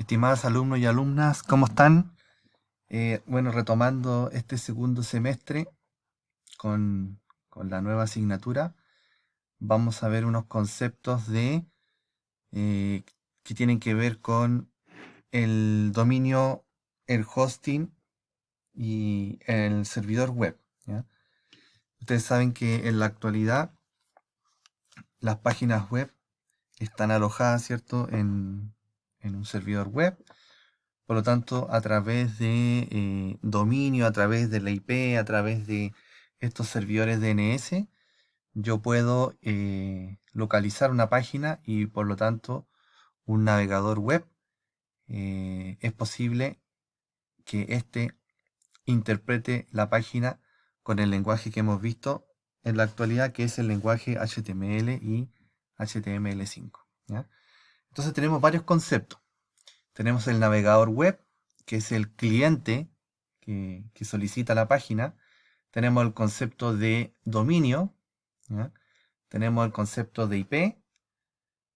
Estimados alumnos y alumnas, ¿cómo están? Bueno, retomando este segundo semestre con, con la nueva asignatura, vamos a ver unos conceptos eh, que tienen que ver con el dominio, el hosting y el servidor web, ¿ya? Ustedes saben que en la actualidad las páginas web están alojadas, ¿cierto?, en un servidor web. Por lo tanto, a través de dominio, a través de la IP, a través de estos servidores DNS, yo puedo localizar una página y por lo tanto un navegador web. Es posible que éste interprete la página con el lenguaje que hemos visto en la actualidad, que es el lenguaje HTML y HTML5, ¿ya? Entonces tenemos varios conceptos. Tenemos el navegador web, que es el cliente que solicita la página. Tenemos el concepto de dominio, ¿ya? Tenemos el concepto de IP,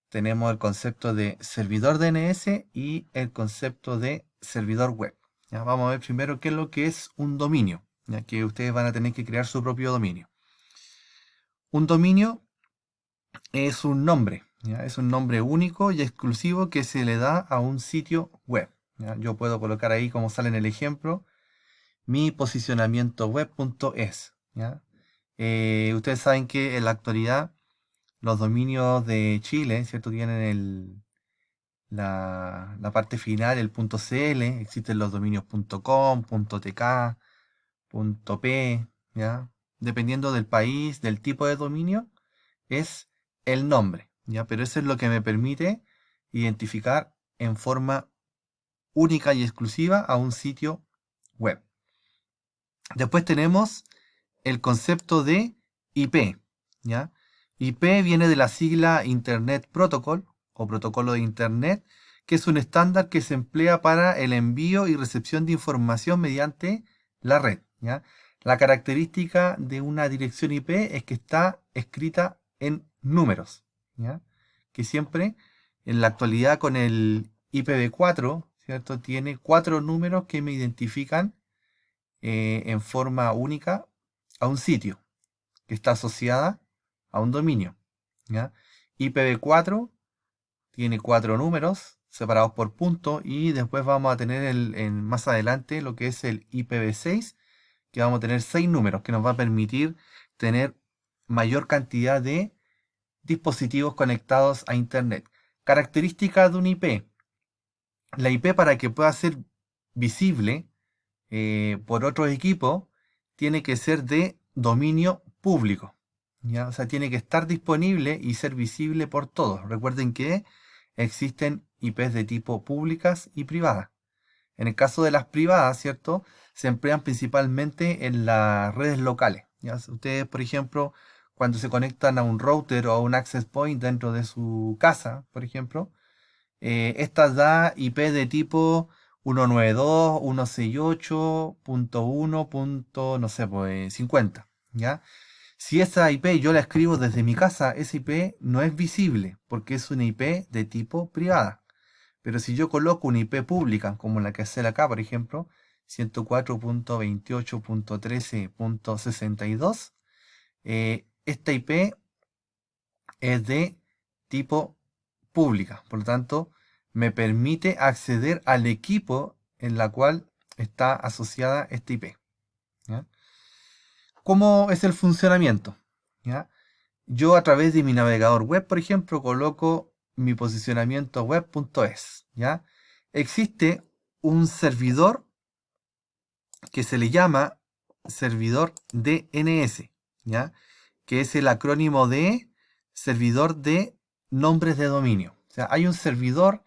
tenemos el concepto de servidor DNS y el concepto de servidor web, ¿ya? Vamos a ver primero qué es lo que es un dominio, ya que ustedes van a tener que crear su propio dominio. Un dominio es un nombre, ¿ya? Es un nombre único y exclusivo que se le da a un sitio web, ¿ya? Yo puedo colocar ahí, como sale en el ejemplo, mi posicionamiento web.es, ¿ya? Ustedes saben que en la actualidad los dominios de Chile, ¿cierto? Tienen la parte final, el .cl, existen los dominios .com, .tk, .p, ¿ya? Dependiendo del país, del tipo de dominio, es el nombre, ¿ya? Pero eso es lo que me permite identificar en forma única y exclusiva a un sitio web. Después tenemos el concepto de IP, ¿ya? IP viene de la sigla Internet Protocol o protocolo de Internet, que es un estándar que se emplea para el envío y recepción de información mediante la red, ¿ya? La característica de una dirección IP es que está escrita en números, ¿ya? Que siempre en la actualidad con el IPv4, ¿cierto? Tiene 4 números que me identifican en forma única a un sitio que está asociada a un dominio, ¿ya? IPv4 tiene 4 números separados por punto y después vamos a tener más adelante lo que es el IPv6, que vamos a tener 6 números que nos va a permitir tener mayor cantidad de dispositivos conectados a Internet. Características de un IP. La IP, para que pueda ser visible por otros equipos, tiene que ser de dominio público, ¿ya? O sea, tiene que estar disponible y ser visible por todos. Recuerden que existen IPs de tipo públicas y privadas. En el caso de las privadas, ¿cierto? Se emplean principalmente en las redes locales, ¿ya? Ustedes, por ejemplo, cuando se conectan a un router o a un access point dentro de su casa, por ejemplo, esta da IP de tipo 192, 168.1. No sé, pues 50, ¿ya? Si esa IP yo la escribo desde mi casa, esa IP no es visible porque es una IP de tipo privada. Pero si yo coloco una IP pública, como la que hace acá, por ejemplo, 104.28.13.62, esta IP es de tipo pública. Por lo tanto, me permite acceder al equipo en la cual está asociada esta IP, ¿ya? ¿Cómo es el funcionamiento? ¿Ya? Yo a través de mi navegador web, por ejemplo, coloco mi posicionamiento web.es, ¿ya? Existe un servidor que se le llama servidor DNS, ¿ya? Que es el acrónimo de servidor de nombres de dominio. O sea, hay un servidor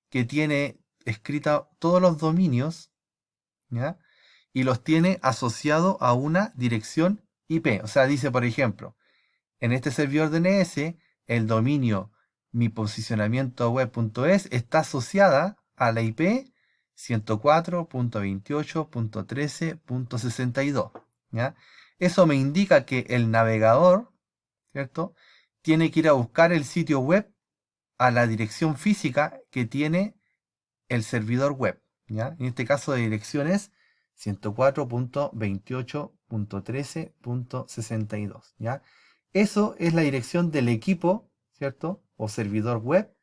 que tiene escrita todos los dominios, ¿ya? Y los tiene asociado a una dirección IP. O sea, dice, por ejemplo, en este servidor DNS, el dominio mi posicionamiento web.es está asociada a la IP 104.28.13.62, ¿ya? Eso me indica que el navegador, ¿cierto?, tiene que ir a buscar el sitio web a la dirección física que tiene el servidor web, ¿ya? En este caso la dirección es 104.28.13.62, ¿ya? Eso es la dirección del equipo, ¿cierto? O servidor web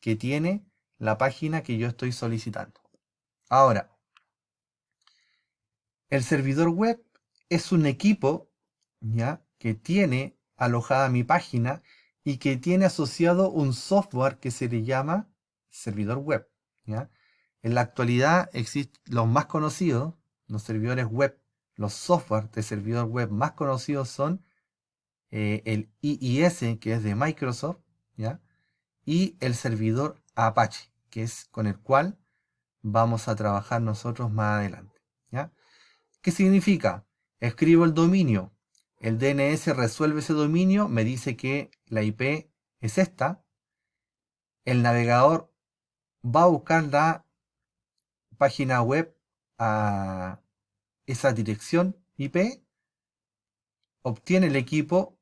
que tiene la página que yo estoy solicitando. Ahora, el servidor web es un equipo, ¿ya? Que tiene alojada mi página y que tiene asociado un software que se le llama servidor web, ¿ya? En la actualidad existen los más conocidos, los servidores web, los software de servidor web más conocidos son el IIS, que es de Microsoft, ¿ya? Y el servidor Apache, que es con el cual vamos a trabajar nosotros más adelante, ¿ya? ¿Qué significa? Escribo el dominio, el DNS resuelve ese dominio, me dice que la IP es esta, el navegador va a buscar la página web a esa dirección IP, obtiene el equipo,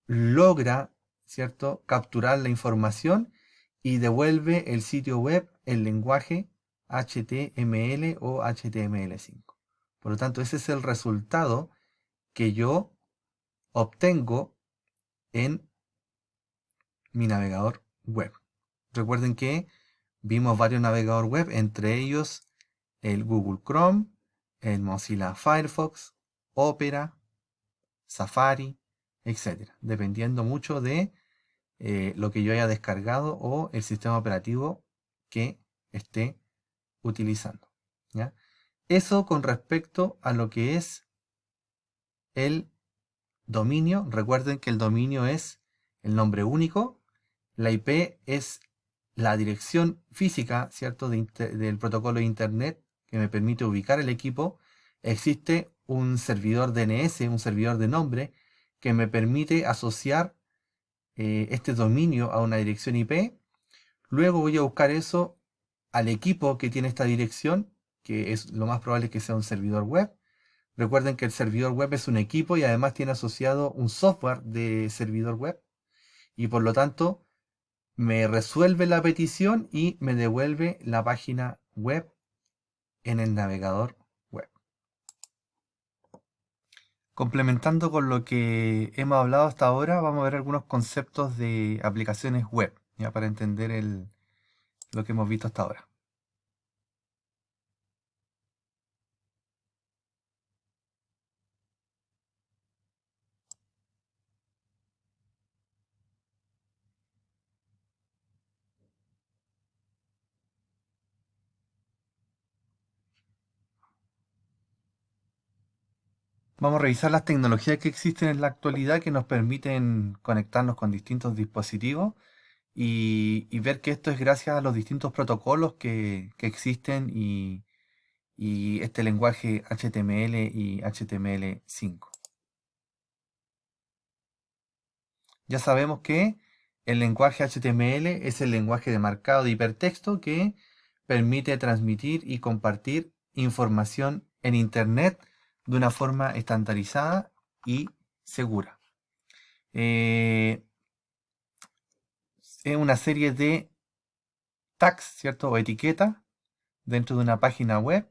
logra, ¿cierto?, capturar la información y devuelve el sitio web en lenguaje HTML o HTML5. Por lo tanto, ese es el resultado que yo obtengo en mi navegador web. Recuerden que vimos varios navegadores web, entre ellos el Google Chrome, el Mozilla Firefox, Opera, Safari, etc. Dependiendo mucho de lo que yo haya descargado o el sistema operativo que esté utilizando, ¿ya? Eso con respecto a lo que es el dominio. Recuerden que el dominio es el nombre único, la IP es la dirección física, ¿cierto?, del protocolo de Internet que me permite ubicar el equipo. Existe un servidor DNS, un servidor de nombre, que me permite asociar este dominio a una dirección IP. Luego voy a buscar eso al equipo que tiene esta dirección, que es lo más probable que sea un servidor web. Recuerden que el servidor web es un equipo y además tiene asociado un software de servidor web. Y por lo tanto, me resuelve la petición y me devuelve la página web en el navegador web. Complementando con lo que hemos hablado hasta ahora, vamos a ver algunos conceptos de aplicaciones web, ya para entender lo que hemos visto hasta ahora. Vamos a revisar las tecnologías que existen en la actualidad que nos permiten conectarnos con distintos dispositivos y ver que esto es gracias a los distintos protocolos que existen y este lenguaje HTML y HTML5. Ya sabemos que el lenguaje HTML es el lenguaje de marcado de hipertexto que permite transmitir y compartir información en Internet de una forma estandarizada y segura. Es una serie de tags, ¿cierto?, o etiquetas dentro de una página web.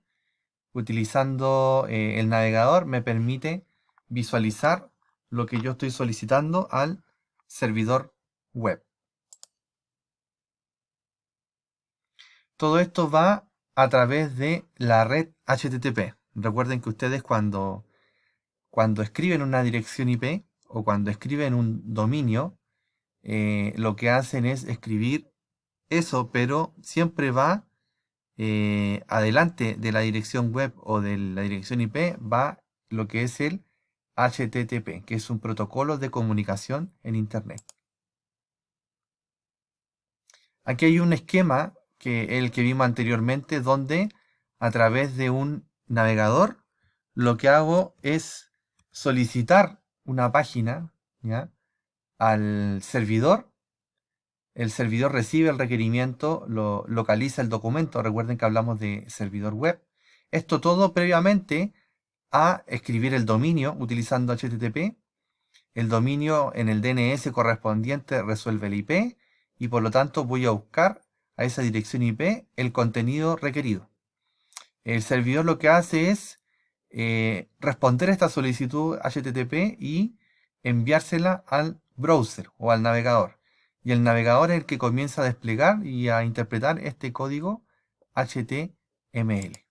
Utilizando el navegador me permite visualizar lo que yo estoy solicitando al servidor web. Todo esto va a través de la red HTTP. Recuerden que ustedes cuando escriben una dirección IP o cuando escriben un dominio, lo que hacen es escribir eso, pero siempre va adelante de la dirección web o de la dirección IP, va lo que es el HTTP, que es un protocolo de comunicación en Internet. Aquí hay un esquema que el que vimos anteriormente, donde a través de un navegador lo que hago es solicitar una página, ¿ya?, al servidor. El servidor recibe el requerimiento, lo localiza el documento. Recuerden que hablamos de servidor web. Esto todo previamente a escribir el dominio utilizando HTTP. El dominio en el DNS correspondiente resuelve el IP y por lo tanto voy a buscar a esa dirección IP el contenido requerido. El servidor lo que hace es responder a esta solicitud HTTP y enviársela al browser o al navegador. Y el navegador es el que comienza a desplegar y a interpretar este código HTML.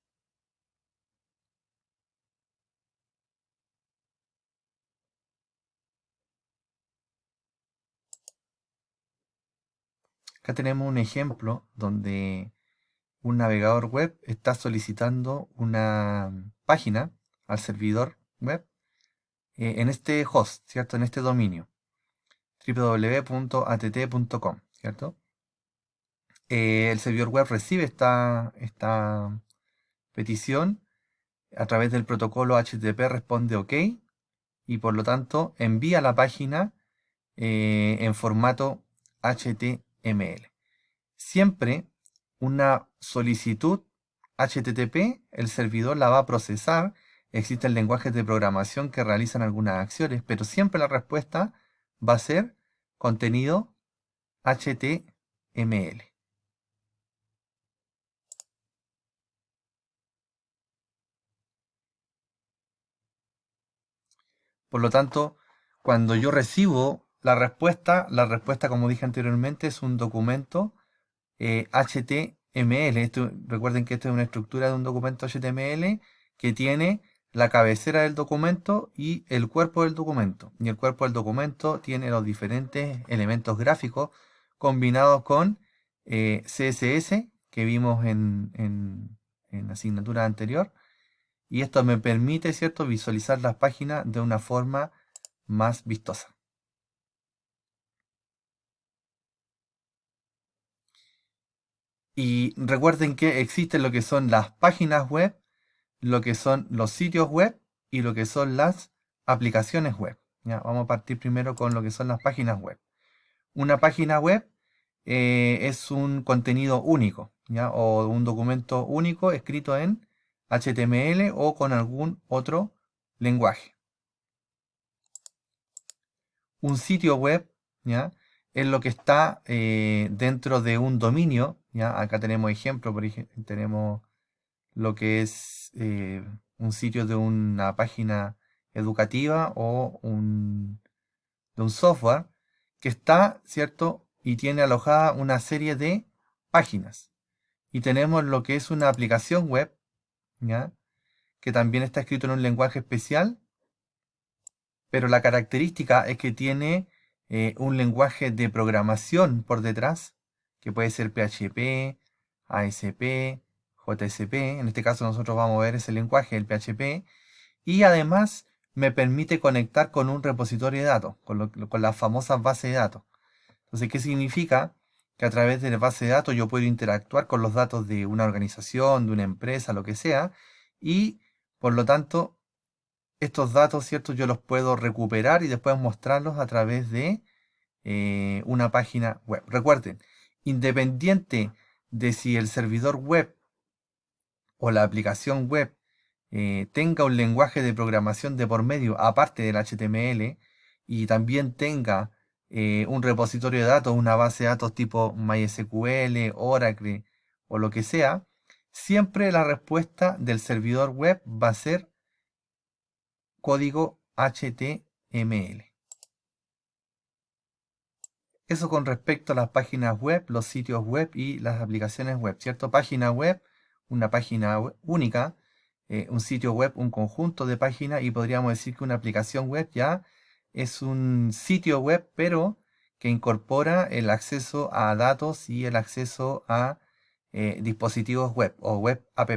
Acá tenemos un ejemplo donde un navegador web está solicitando una página al servidor web en este host, ¿cierto? En este dominio, www.att.com, ¿cierto? El servidor web recibe esta petición a través del protocolo HTTP, responde OK y por lo tanto envía la página en formato HTML. Siempre una solicitud HTTP, el servidor la va a procesar. Existen lenguajes de programación que realizan algunas acciones, pero siempre la respuesta va a ser contenido HTML. Por lo tanto, cuando yo recibo la respuesta como dije anteriormente, es un documento HTML. Recuerden que esto es una estructura de un documento HTML que tiene la cabecera del documento y el cuerpo del documento. Y el cuerpo del documento tiene los diferentes elementos gráficos combinados con CSS que vimos en la asignatura anterior. Y esto me permite, ¿cierto?, visualizar las páginas de una forma más vistosa. Y recuerden que existen lo que son las páginas web, lo que son los sitios web y lo que son las aplicaciones web. ¿Ya? Vamos a partir primero con lo que son las páginas web. Una página web es un contenido único, ¿ya? O un documento único escrito en HTML o con algún otro lenguaje. Un sitio web, ¿ya?, es lo que está dentro de un dominio, ¿ya? Acá tenemos ejemplo, por ejemplo, tenemos lo que es un sitio de una página educativa o de un software que está, ¿cierto?, y tiene alojada una serie de páginas. Y tenemos lo que es una aplicación web, ¿ya?, que también está escrito en un lenguaje especial, pero la característica es que tiene un lenguaje de programación por detrás, que puede ser PHP, ASP, JSP. En este caso nosotros vamos a ver ese lenguaje, el PHP, y además me permite conectar con un repositorio de datos, con las famosas bases de datos. Entonces, ¿qué significa? Que a través de la base de datos yo puedo interactuar con los datos de una organización, de una empresa, lo que sea, y por lo tanto estos datos, ¿cierto?, yo los puedo recuperar y después mostrarlos a través de una página web. Recuerden, independiente de si el servidor web o la aplicación web tenga un lenguaje de programación de por medio aparte del HTML y también tenga un repositorio de datos, una base de datos tipo MySQL, Oracle o lo que sea, siempre la respuesta del servidor web va a ser código HTML. Eso con respecto a las páginas web, los sitios web y las aplicaciones web, ¿cierto? Página web, una página única, un sitio web, un conjunto de páginas, y podríamos decir que una aplicación web ya es un sitio web, pero que incorpora el acceso a datos y el acceso a dispositivos web o web app.